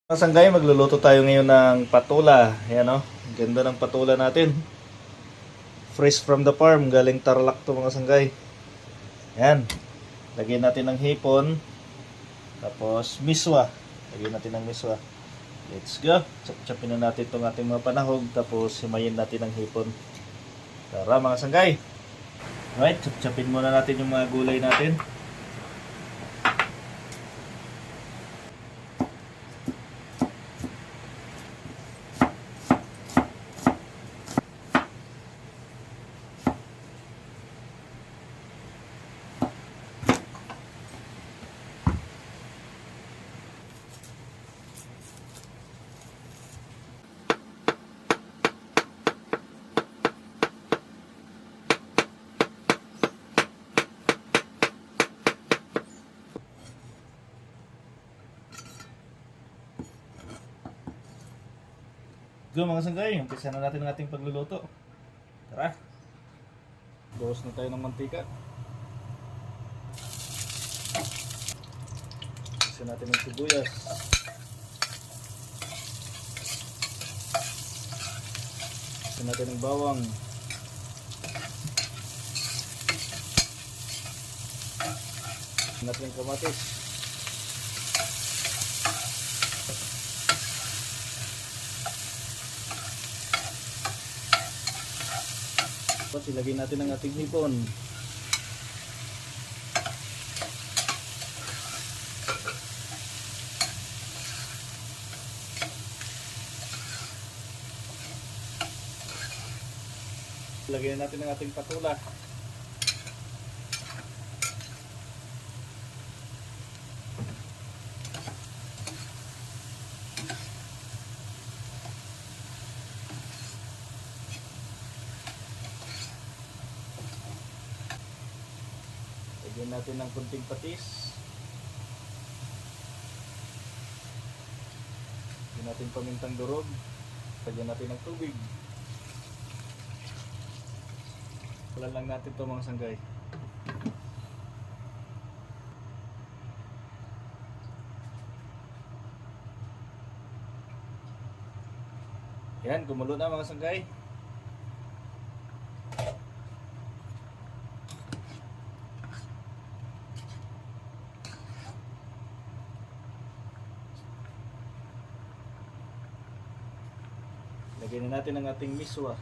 Mga sanggay, magluluto tayo ngayon ng patula. Ayan o, ganda ng patula natin. Fresh from the farm, galing Tarlac to mga sanggay. Ayan, lagyan natin ng hipon. Tapos miswa, lagyan natin ng miswa. Let's go. Chop-chopin na natin itong ating mga panahog. Tapos himayin natin ng hipon. Tara mga sanggay. Alright, chop-chopin muna natin yung mga gulay natin. Go mga sanggay, umpisa na natin ang ating pagluluto. Tara. Bawas na tayo ng mantika. Umpisa natin ng sibuyas. Umpisa natin ng bawang. Umpisa natin ng kamatis. Tapos ilagay natin ang ating hipon. Ilagay natin ang ating patula. Lagyan natin ng kunting patis. Lagyan natin pamintang durog. Lagyan natin ng tubig. Wala lang natin ito mga sanggay. Yan, gumulo na mga sanggay. Lagyan na natin ang ating miswa.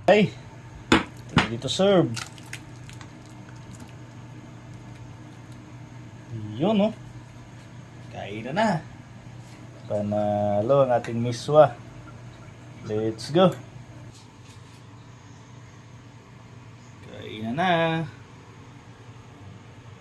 Okay, ready to serve. Yun, no? Kain na. Panalo ang ating miswa. Let's go. Kain na.